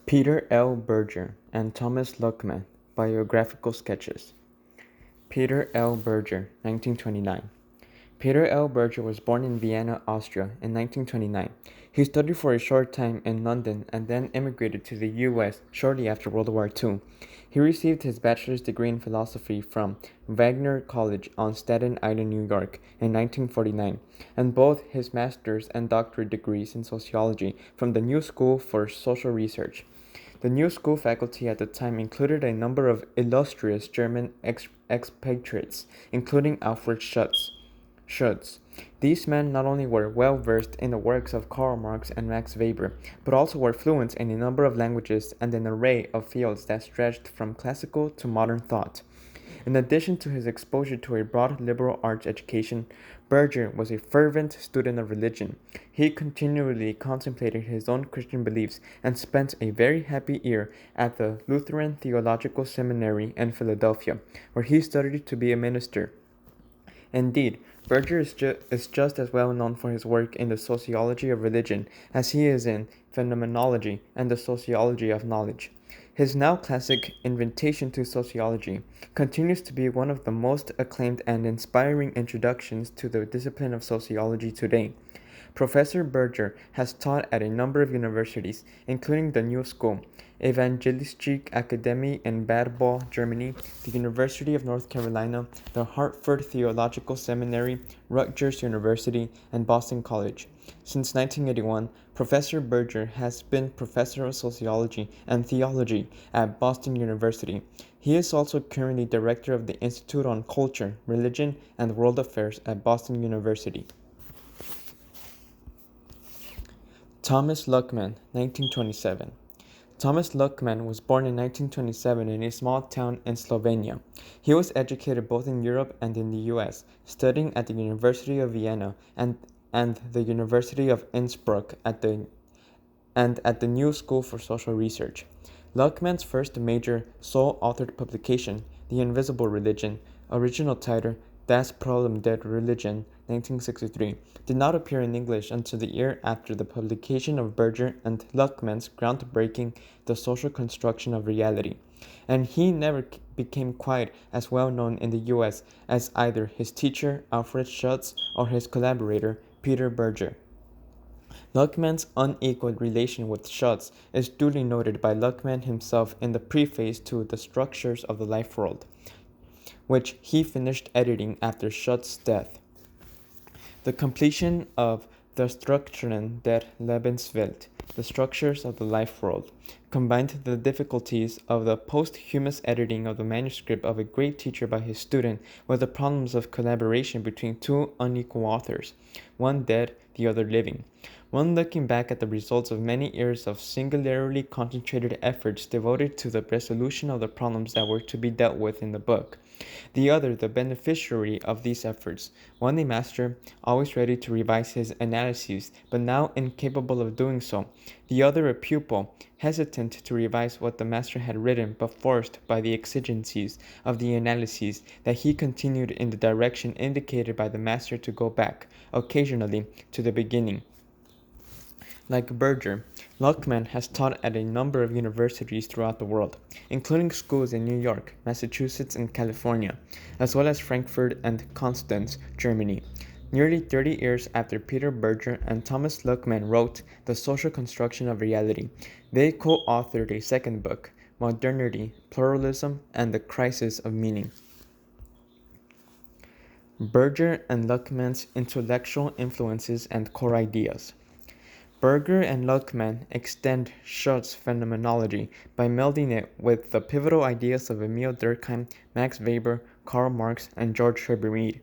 Peter L. Berger and Thomas Luckmann, biographical sketches. Peter L. Berger, 1929. Peter L. Berger was born in Vienna, Austria, in 1929. He studied for a short time in London and then immigrated to the U.S. shortly after World War II. He received his bachelor's degree in philosophy from Wagner College on Staten Island, New York, in 1949, and both his master's and doctorate degrees in sociology from the New School for Social Research. The New School faculty at the time included a number of illustrious German expatriates, including Alfred Schutz. These men not only were well versed in the works of Karl Marx and Max Weber, but also were fluent in a number of languages and an array of fields that stretched from classical to modern thought. In addition to his exposure to a broad liberal arts education, Berger was a fervent student of religion. He continually contemplated his own Christian beliefs and spent a very happy year at the Lutheran Theological Seminary in Philadelphia, where he studied to be a minister. Indeed, Berger is just as well known for his work in the sociology of religion as he is in phenomenology and the sociology of knowledge. His now classic Invitation to Sociology continues to be one of the most acclaimed and inspiring introductions to the discipline of sociology today. Professor Berger has taught at a number of universities, including the New School, Evangelische Akademie in Bad Boll, Germany, the University of North Carolina, the Hartford Theological Seminary, Rutgers University, and Boston College. Since 1981, Professor Berger has been Professor of Sociology and Theology at Boston University. He is also currently Director of the Institute on Culture, Religion, and World Affairs at Boston University. Thomas Luckmann, 1927. Thomas Luckmann was born in 1927 in a small town in Slovenia. He was educated both in Europe and in the US, studying at the University of Vienna and the University of Innsbruck at the New School for Social Research. Luckmann's first major sole-authored publication, The Invisible Religion, original title Das Problem der Religion, 1963, did not appear in English until the year after the publication of Berger and Luckmann's groundbreaking The Social Construction of Reality, and he never became quite as well known in the US as either his teacher, Alfred Schutz, or his collaborator, Peter Berger. Luckmann's unequaled relation with Schutz is duly noted by Luckmann himself in the preface to The Structures of the Life World, which he finished editing after Schutz's death. The completion of The Strukturen der Lebenswelt, The Structures of the Life World, combined the difficulties of the posthumous editing of the manuscript of a great teacher by his student with the problems of collaboration between two unequal authors, one dead, the other living. One looking back at the results of many years of singularly concentrated efforts devoted to the resolution of the problems that were to be dealt with in the book. The other, the beneficiary of these efforts, one a master, always ready to revise his analyses, but now incapable of doing so. The other a pupil, hesitant to revise what the master had written, but forced by the exigencies of the analyses that he continued in the direction indicated by the master to go back, occasionally, to the beginning. Like Berger, Luckmann has taught at a number of universities throughout the world, including schools in New York, Massachusetts, and California, as well as Frankfurt and Constance, Germany. Nearly 30 years after Peter Berger and Thomas Luckmann wrote The Social Construction of Reality, they co-authored a second book, Modernity, Pluralism, and the Crisis of Meaning. Berger and Luckmann's intellectual influences and core ideas. Berger and Luckmann extend Schutz's phenomenology by melding it with the pivotal ideas of Emil Durkheim, Max Weber, Karl Marx, and George Herbert Mead.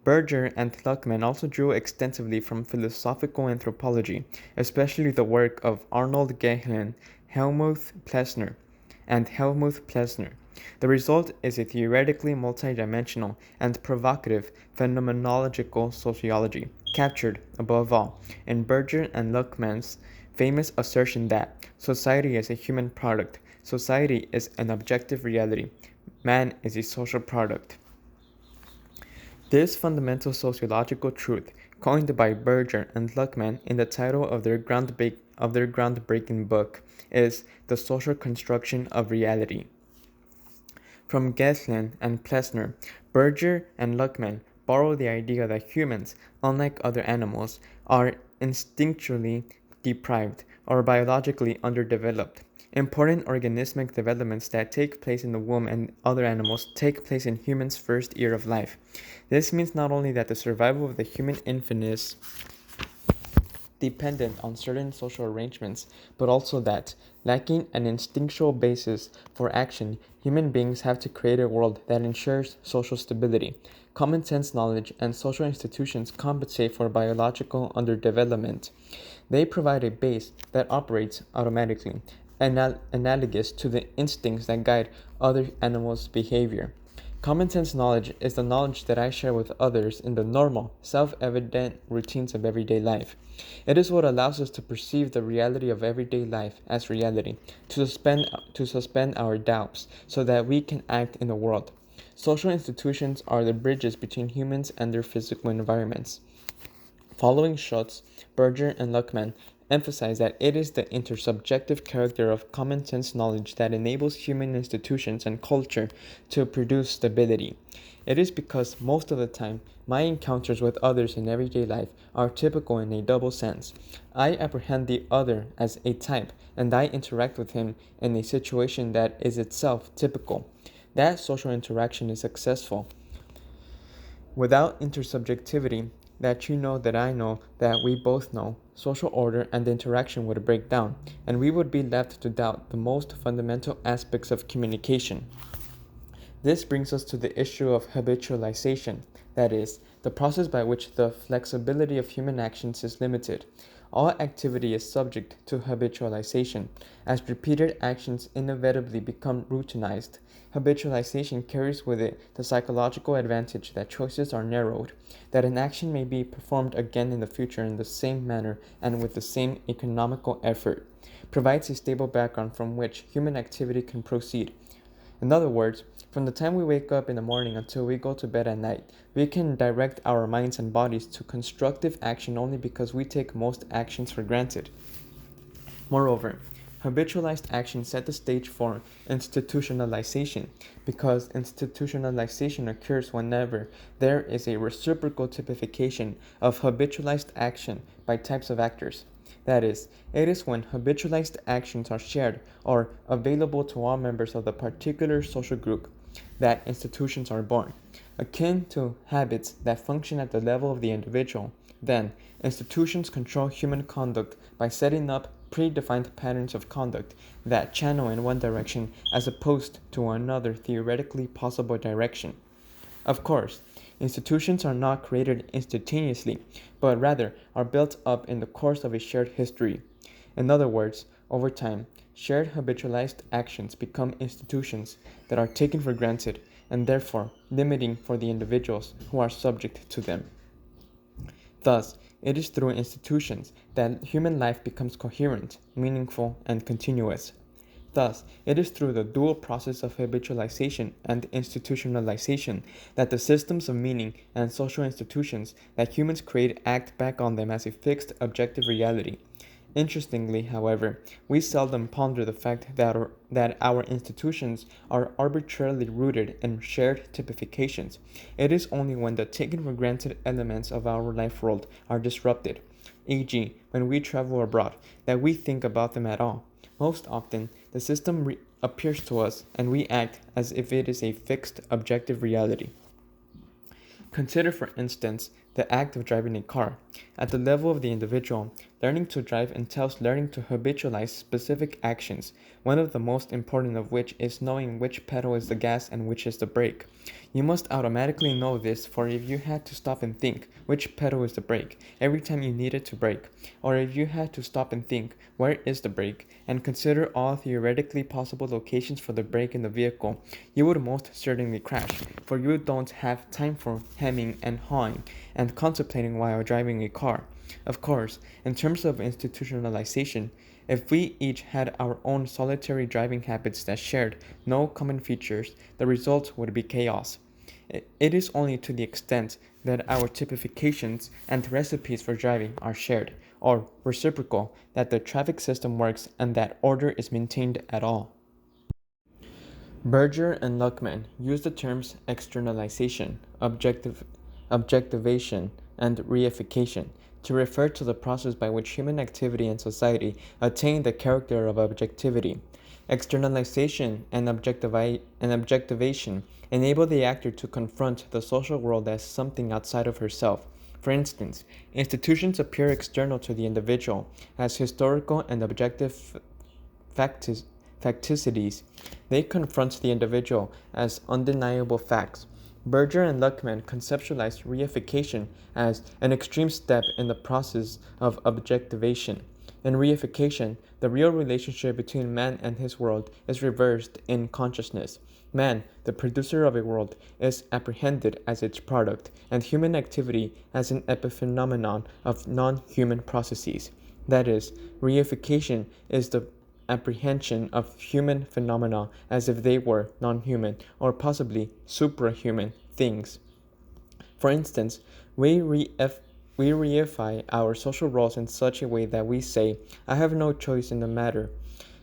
Berger and Luckmann also drew extensively from philosophical anthropology, especially the work of Arnold Gehlen, Helmuth Plessner. The result is a theoretically multidimensional and provocative phenomenological sociology, captured, above all, in Berger and Luckmann's famous assertion that society is a human product, society is an objective reality, man is a social product. This fundamental sociological truth coined by Berger and Luckmann in the title of their groundbreaking book, is The Social Construction of Reality. From Geslin and Plessner, Berger and Luckmann borrow the idea that humans, unlike other animals, are instinctually deprived or biologically underdeveloped. Important organismic developments that take place in the womb and other animals take place in humans' first year of life. This means not only that the survival of the human infant is dependent on certain social arrangements, but also that, lacking an instinctual basis for action, human beings have to create a world that ensures social stability. Common sense knowledge and social institutions compensate for biological underdevelopment. They provide a base that operates automatically, analogous to the instincts that guide other animals' behavior. Common sense knowledge is the knowledge that I share with others in the normal, self-evident routines of everyday life. It is what allows us to perceive the reality of everyday life as reality, to suspend our doubts, so that we can act in the world. Social institutions are the bridges between humans and their physical environments. Following Schutz, Berger, and Luckmann emphasize that it is the intersubjective character of common sense knowledge that enables human institutions and culture to produce stability. It is because most of the time, my encounters with others in everyday life are typical in a double sense. I apprehend the other as a type, and I interact with him in a situation that is itself typical. That social interaction is successful. Without intersubjectivity, that you know that I know that we both know, social order and interaction would break down, and we would be left to doubt the most fundamental aspects of communication. This brings us to the issue of habitualization, that is, the process by which the flexibility of human actions is limited. All activity is subject to habitualization, as repeated actions inevitably become routinized. Habitualization carries with it the psychological advantage that choices are narrowed, that an action may be performed again in the future in the same manner and with the same economical effort, provides a stable background from which human activity can proceed. In other words, from the time we wake up in the morning until we go to bed at night, we can direct our minds and bodies to constructive action only because we take most actions for granted. Moreover, habitualized action set the stage for institutionalization, because institutionalization occurs whenever there is a reciprocal typification of habitualized action by types of actors. That is, it is when habitualized actions are shared or available to all members of the particular social group that institutions are born. Akin to habits that function at the level of the individual, then, institutions control human conduct by setting up predefined patterns of conduct that channel in one direction as opposed to another theoretically possible direction. Of course, institutions are not created instantaneously, but rather are built up in the course of a shared history. In other words, over time, shared habitualized actions become institutions that are taken for granted and therefore limiting for the individuals who are subject to them. Thus, it is through institutions that human life becomes coherent, meaningful, and continuous. Thus, it is through the dual process of habitualization and institutionalization that the systems of meaning and social institutions that humans create act back on them as a fixed objective reality. Interestingly, however, we seldom ponder the fact that our institutions are arbitrarily rooted in shared typifications. It is only when the taken for granted elements of our life world are disrupted, e.g., when we travel abroad, that we think about them at all. Most often, the system appears to us and we act as if it is a fixed objective reality. Consider, for instance, the act of driving a car. At the level of the individual, learning to drive entails learning to habitualize specific actions, one of the most important of which is knowing which pedal is the gas and which is the brake. You must automatically know this, for if you had to stop and think which pedal is the brake every time you needed to brake, or if you had to stop and think where is the brake and consider all theoretically possible locations for the brake in the vehicle, you would most certainly crash, for you don't have time for hemming and hawing and contemplating while driving a car. Of course, in terms of institutionalization, if we each had our own solitary driving habits that shared no common features, the result would be chaos. It is only to the extent that our typifications and recipes for driving are shared, or reciprocal, that the traffic system works and that order is maintained at all. Berger and Luckmann use the terms externalization, objectivation, and reification to refer to the process by which human activity and society attain the character of objectivity. Externalization and objectivation enable the actor to confront the social world as something outside of herself. For instance, institutions appear external to the individual as historical and objective facticities. They confront the individual as undeniable facts. Berger and Luckmann conceptualized reification as an extreme step in the process of objectivation. In reification, the real relationship between man and his world is reversed in consciousness. Man, the producer of a world, is apprehended as its product, and human activity as an epiphenomenon of non-human processes. That is, reification is the apprehension of human phenomena as if they were non-human or possibly suprahuman things. For instance, we reify our social roles in such a way that we say, I have no choice in the matter.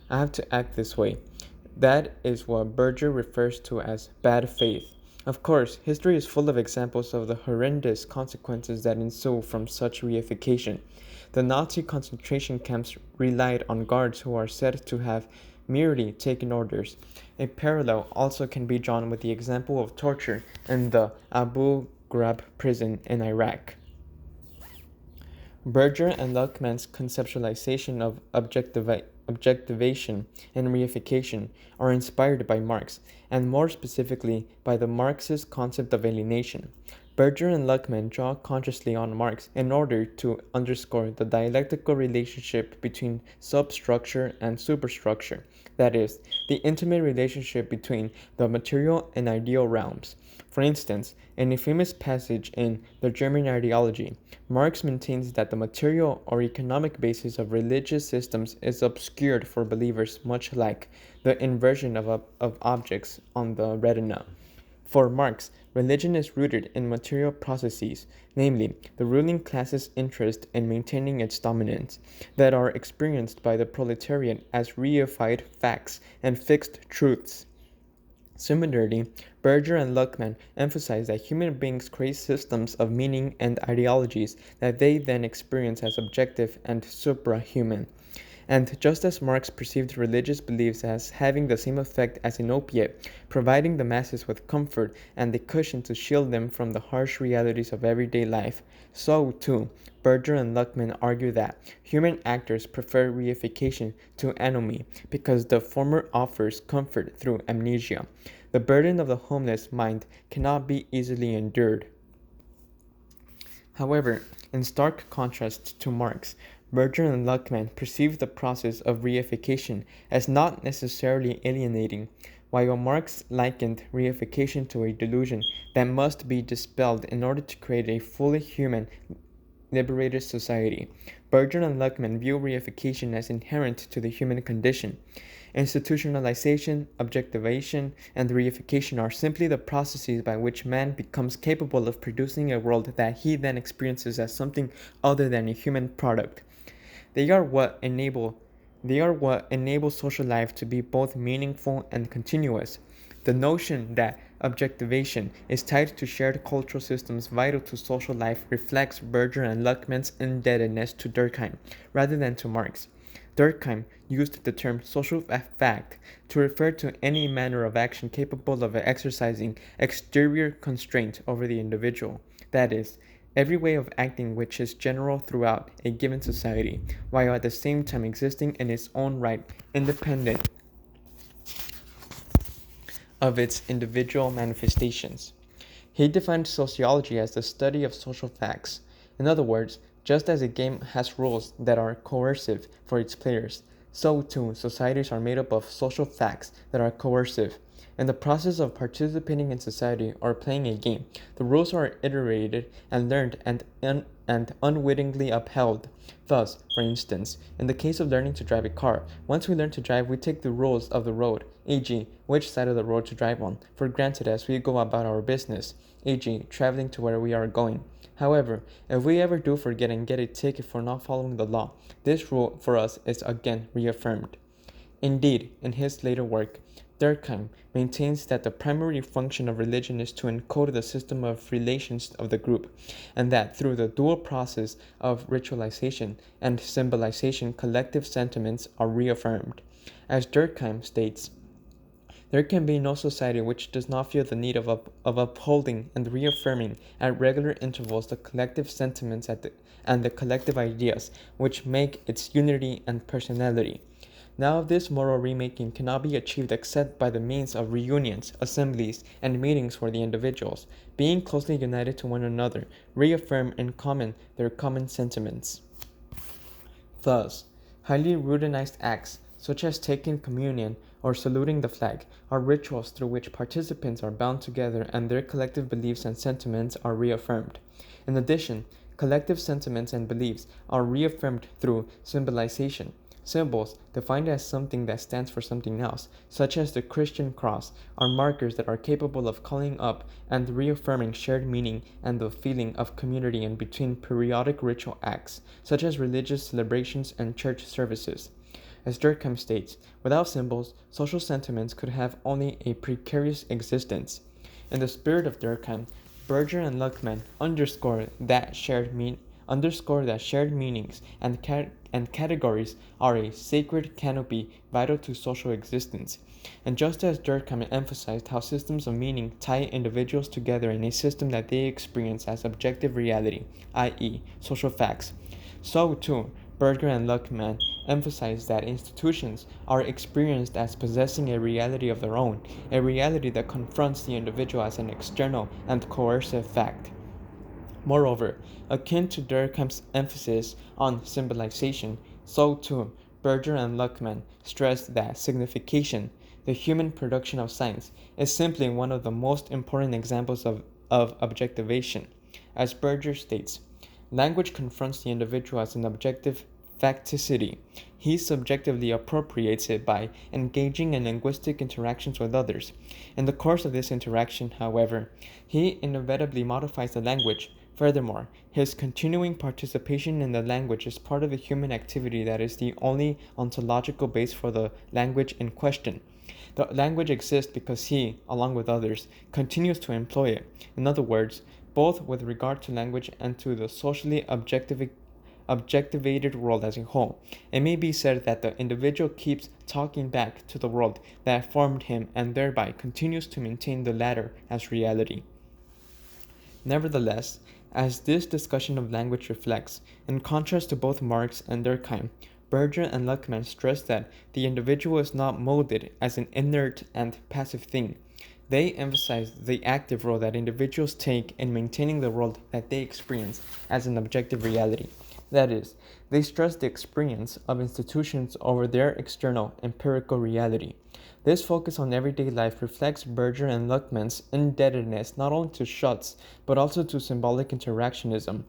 I have to act this way. That is what Berger refers to as bad faith. Of course, history is full of examples of the horrendous consequences that ensue from such reification. The Nazi concentration camps relied on guards who are said to have merely taken orders. A parallel also can be drawn with the example of torture in the Abu Ghraib prison in Iraq. Berger and Luckmann's conceptualization of objectivation and reification are inspired by Marx, and more specifically by the Marxist concept of alienation. Berger and Luckmann draw consciously on Marx in order to underscore the dialectical relationship between substructure and superstructure, that is, the intimate relationship between the material and ideal realms. For instance, in a famous passage in The German Ideology, Marx maintains that the material or economic basis of religious systems is obscured for believers, much like the inversion of objects on the retina. For Marx, religion is rooted in material processes, namely, the ruling class's interest in maintaining its dominance, that are experienced by the proletariat as reified facts and fixed truths. Similarly, Berger and Luckmann emphasize that human beings create systems of meaning and ideologies that they then experience as objective and suprahuman. And just as Marx perceived religious beliefs as having the same effect as an opiate, providing the masses with comfort and a cushion to shield them from the harsh realities of everyday life, so, too, Berger and Luckmann argue that human actors prefer reification to anomie because the former offers comfort through amnesia. The burden of the homeless mind cannot be easily endured. However, in stark contrast to Marx, Berger and Luckmann perceive the process of reification as not necessarily alienating, while Marx likened reification to a delusion that must be dispelled in order to create a fully human, liberated society. Berger and Luckmann view reification as inherent to the human condition. Institutionalization, objectivation, and reification are simply the processes by which man becomes capable of producing a world that he then experiences as something other than a human product. They are what enable social life to be both meaningful and continuous. The notion that objectivation is tied to shared cultural systems vital to social life reflects Berger and Luckmann's indebtedness to Durkheim rather than to Marx. Durkheim used the term social fact to refer to any manner of action capable of exercising exterior constraint over the individual, that is, every way of acting which is general throughout a given society, while at the same time existing in its own right, independent of its individual manifestations. He defined sociology as the study of social facts. In other words, just as a game has rules that are coercive for its players, so too societies are made up of social facts that are coercive. In the process of participating in society or playing a game, the rules are iterated and learned and and unwittingly upheld. Thus, for instance, in the case of learning to drive a car, once we learn to drive, we take the rules of the road, e.g., which side of the road to drive on, for granted as we go about our business, e.g., traveling to where we are going. However, if we ever do forget and get a ticket for not following the law, this rule for us is again reaffirmed. Indeed, in his later work, Durkheim maintains that the primary function of religion is to encode the system of relations of the group, and that through the dual process of ritualization and symbolization, collective sentiments are reaffirmed. As Durkheim states, there can be no society which does not feel the need of upholding and reaffirming at regular intervals the collective sentiments and the collective ideas which make its unity and personality. Now, this moral remaking cannot be achieved except by the means of reunions, assemblies, and meetings where the individuals, being closely united to one another, reaffirm in common their common sentiments. Thus, highly routinized acts, such as taking communion or saluting the flag, are rituals through which participants are bound together and their collective beliefs and sentiments are reaffirmed. In addition, collective sentiments and beliefs are reaffirmed through symbolization. Symbols, defined as something that stands for something else, such as the Christian cross, are markers that are capable of calling up and reaffirming shared meaning and the feeling of community in between periodic ritual acts, such as religious celebrations and church services. As Durkheim states, without symbols, social sentiments could have only a precarious existence. In the spirit of Durkheim, Berger and Luckmann underscore that shared meanings and categories are a sacred canopy vital to social existence. And just as Durkheim emphasized how systems of meaning tie individuals together in a system that they experience as objective reality, i.e., social facts, so too Berger and Luckmann emphasize that institutions are experienced as possessing a reality of their own, a reality that confronts the individual as an external and coercive fact. Moreover, akin to Durkheim's emphasis on symbolization, so too Berger and Luckmann stress that signification, the human production of science, is simply one of the most important examples of objectivation. As Berger states, language confronts the individual as an objective facticity. He subjectively appropriates it by engaging in linguistic interactions with others. In the course of this interaction, however, he inevitably modifies the language. Furthermore, his continuing participation in the language is part of the human activity that is the only ontological base for the language in question. The language exists because he, along with others, continues to employ it. In other words, both with regard to language and to the socially objectivated world as a whole. It may be said that the individual keeps talking back to the world that formed him and thereby continues to maintain the latter as reality. Nevertheless, as this discussion of language reflects, in contrast to both Marx and Durkheim, Berger and Luckmann stress that the individual is not molded as an inert and passive thing. They emphasize the active role that individuals take in maintaining the world that they experience as an objective reality. That is, they stress the experience of institutions over their external, empirical reality. This focus on everyday life reflects Berger and Luckmann's indebtedness not only to Schutz, but also to symbolic interactionism,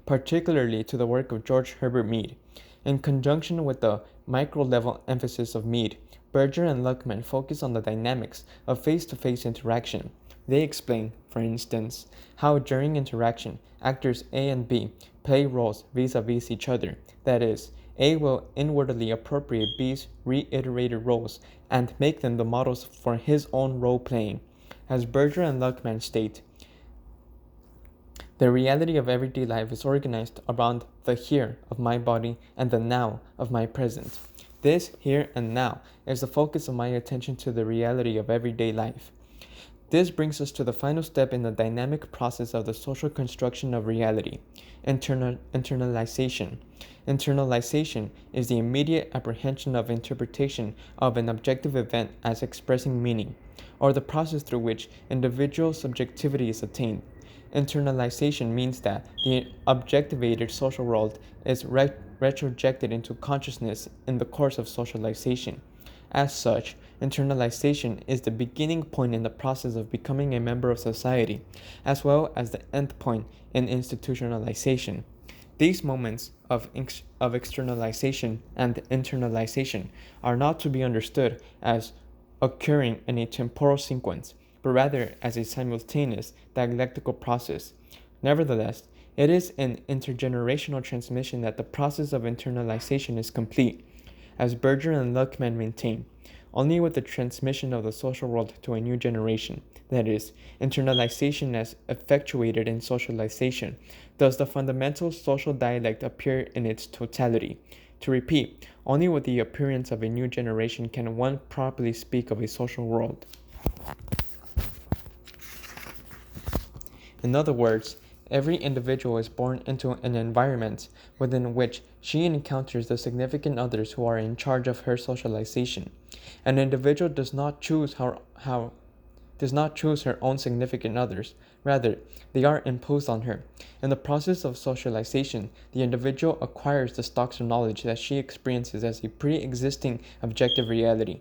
particularly to the work of George Herbert Mead. In conjunction with the micro-level emphasis of Mead, Berger and Luckmann focus on the dynamics of face-to-face interaction. They explain, for instance, how during interaction, actors A and B play roles vis-a-vis each other. That is, A will inwardly appropriate B's reiterated roles and make them the models for his own role-playing. As Berger and Luckmann state, the reality of everyday life is organized around the here of my body and the now of my present. This here and now is the focus of my attention to the reality of everyday life. This brings us to the final step in the dynamic process of the social construction of reality, internalization. Internalization is the immediate apprehension of interpretation of an objective event as expressing meaning, or the process through which individual subjectivity is attained. Internalization means that the objectivated social world is retrojected into consciousness in the course of socialization. As such, internalization is the beginning point in the process of becoming a member of society, as well as the end point in institutionalization. These moments of externalization and internalization are not to be understood as occurring in a temporal sequence, but rather as a simultaneous dialectical process. Nevertheless, it is in intergenerational transmission that the process of internalization is complete, as Berger and Luckmann maintain. Only with the transmission of the social world to a new generation, that is, internalization as effectuated in socialization, does the fundamental social dialect appear in its totality. To repeat, only with the appearance of a new generation can one properly speak of a social world. In other words, every individual is born into an environment within which she encounters the significant others who are in charge of her socialization. An individual does not choose her own significant others. Rather, they are imposed on her. In the process of socialization, the individual acquires the stocks of knowledge that she experiences as a pre-existing objective reality.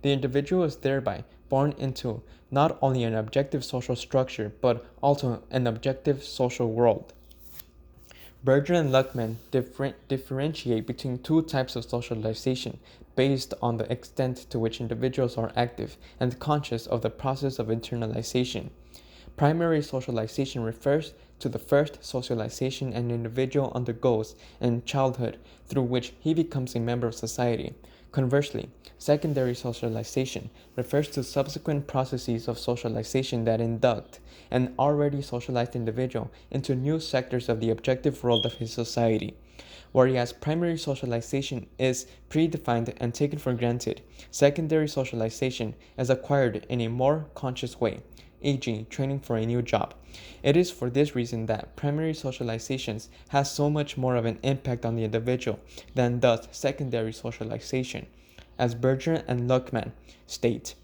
The individual is thereby born into not only an objective social structure, but also an objective social world. Berger and Luckmann differentiate between two types of socialization based on the extent to which individuals are active and conscious of the process of internalization. Primary socialization refers to the first socialization an individual undergoes in childhood through which he becomes a member of society. Conversely, secondary socialization refers to subsequent processes of socialization that induct an already socialized individual into new sectors of the objective world of his society. Whereas primary socialization is predefined and taken for granted, secondary socialization is acquired in a more conscious way, e.g., training for a new job. It is for this reason that primary socializations has so much more of an impact on the individual than does secondary socialization, as Berger and Luckmann state.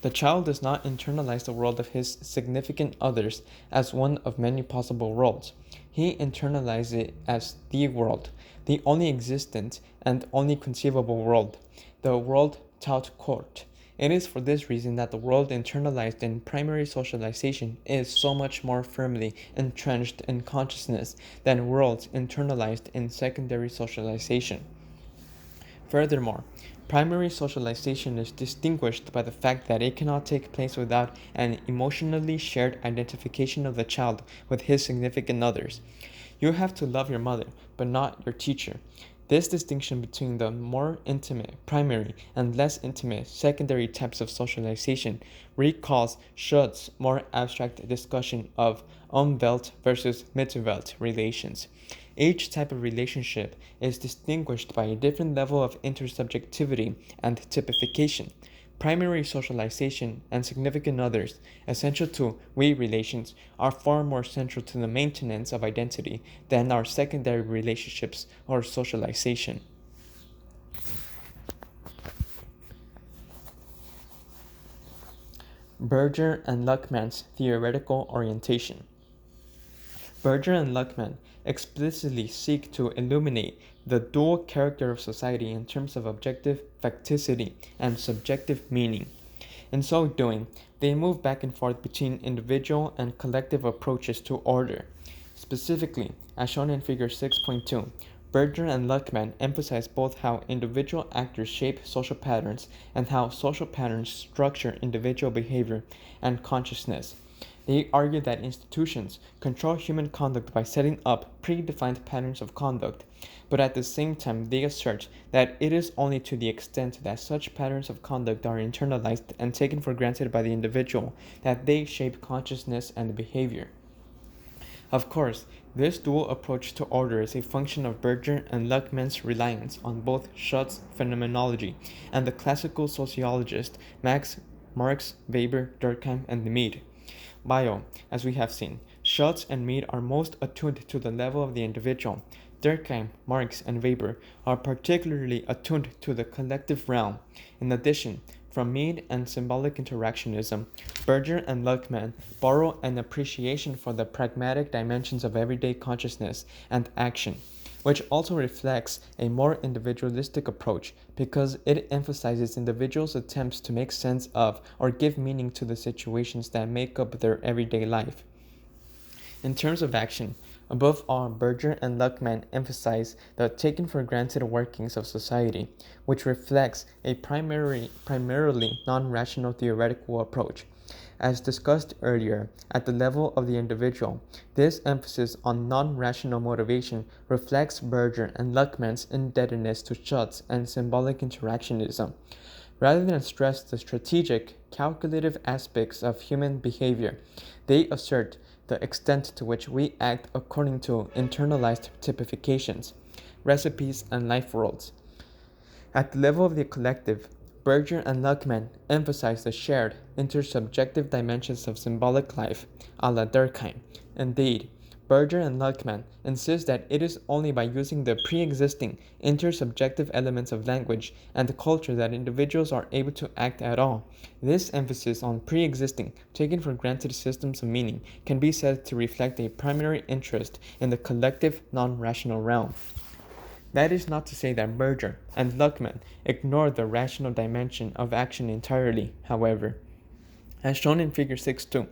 The child does not internalize the world of his significant others as one of many possible worlds. He internalizes it as the world, the only existent and only conceivable world, the world tout court. It is for this reason that the world internalized in primary socialization is so much more firmly entrenched in consciousness than worlds internalized in secondary socialization. Furthermore, primary socialization is distinguished by the fact that it cannot take place without an emotionally shared identification of the child with his significant others. You have to love your mother, but not your teacher. This distinction between the more intimate primary and less intimate secondary types of socialization recalls Schutz's more abstract discussion of Umwelt versus Mittelwelt relations. Each type of relationship is distinguished by a different level of intersubjectivity and typification. Primary socialization and significant others, essential to we relations, are far more central to the maintenance of identity than our secondary relationships or socialization. Berger and Luckmann's theoretical orientation. Berger and Luckmann explicitly seek to illuminate the dual character of society in terms of objective facticity and subjective meaning. In so doing, they move back and forth between individual and collective approaches to order. Specifically, as shown in Figure 6.2, Berger and Luckmann emphasize both how individual actors shape social patterns and how social patterns structure individual behavior and consciousness. They argue that institutions control human conduct by setting up predefined patterns of conduct, but at the same time they assert that it is only to the extent that such patterns of conduct are internalized and taken for granted by the individual that they shape consciousness and behavior. Of course, this dual approach to order is a function of Berger and Luckmann's reliance on both Schutz's phenomenology and the classical sociologist Marx, Weber, Durkheim, and Mead. As we have seen, Schutz and Mead are most attuned to the level of the individual. Durkheim, Marx, and Weber are particularly attuned to the collective realm. In addition, from Mead and symbolic interactionism, Berger and Luckmann borrow an appreciation for the pragmatic dimensions of everyday consciousness and action, which also reflects a more individualistic approach because it emphasizes individuals' attempts to make sense of or give meaning to the situations that make up their everyday life. In terms of action, Above all, Berger and Luckmann emphasize the taken-for-granted workings of society, which reflects a primarily non-rational theoretical approach. As discussed earlier, at the level of the individual, this emphasis on non-rational motivation reflects Berger and Luckmann's indebtedness to Schutz and symbolic interactionism. Rather than stress the strategic, calculative aspects of human behavior, they assert the extent to which we act according to internalized typifications, recipes, and life worlds. At the level of the collective, Berger and Luckmann emphasize the shared, intersubjective dimensions of symbolic life, a la Durkheim. Indeed, Berger and Luckmann insist that it is only by using the pre-existing intersubjective elements of language and culture that individuals are able to act at all. This emphasis on pre-existing, taken for granted systems of meaning can be said to reflect a primary interest in the collective non-rational realm. That is not to say that Berger and Luckmann ignore the rational dimension of action entirely, however. As shown in Figure 6.2,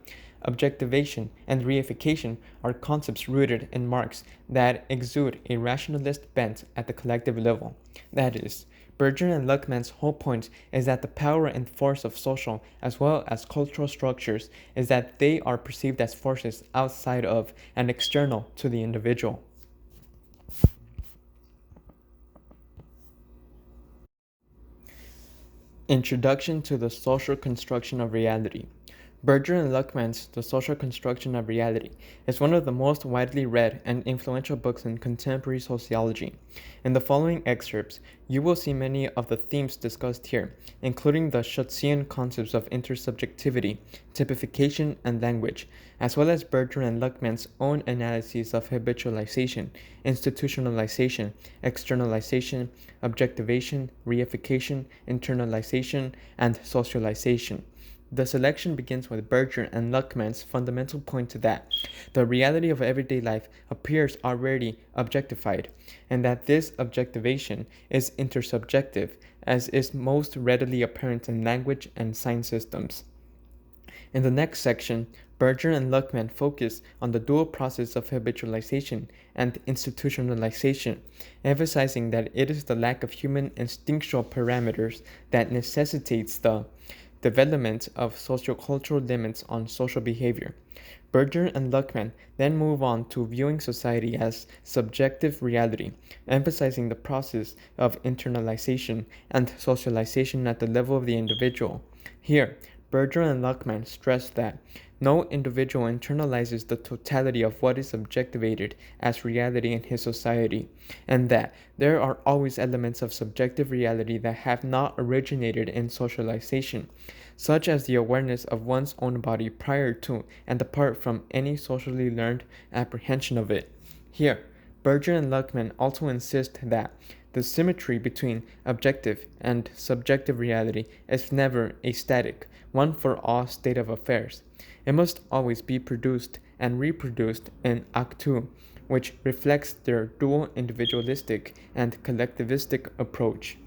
objectivation and reification are concepts rooted in Marx that exude a rationalist bent at the collective level. That is, Berger and Luckmann's whole point is that the power and force of social as well as cultural structures is that they are perceived as forces outside of and external to the individual. Introduction to the Social Construction of Reality. Berger and Luckmann's The Social Construction of Reality is one of the most widely read and influential books in contemporary sociology. In the following excerpts, you will see many of the themes discussed here, including the Schutzian concepts of intersubjectivity, typification, and language, as well as Berger and Luckmann's own analyses of habitualization, institutionalization, externalization, objectivation, reification, internalization, and socialization. The selection begins with Berger and Luckmann's fundamental point that the reality of everyday life appears already objectified, and that this objectivation is intersubjective, as is most readily apparent in language and sign systems. In the next section, Berger and Luckmann focus on the dual process of habitualization and institutionalization, emphasizing that it is the lack of human instinctual parameters that necessitates the development of sociocultural limits on social behavior. Berger and Luckmann then move on to viewing society as subjective reality, emphasizing the process of internalization and socialization at the level of the individual. Here, Berger and Luckmann stress that no individual internalizes the totality of what is objectivated as reality in his society, and that there are always elements of subjective reality that have not originated in socialization, such as the awareness of one's own body prior to and apart from any socially learned apprehension of it. Here, Berger and Luckmann also insist that the symmetry between objective and subjective reality is never a static, one for all state of affairs. It must always be produced and reproduced in actu, which reflects their dual individualistic and collectivistic approach.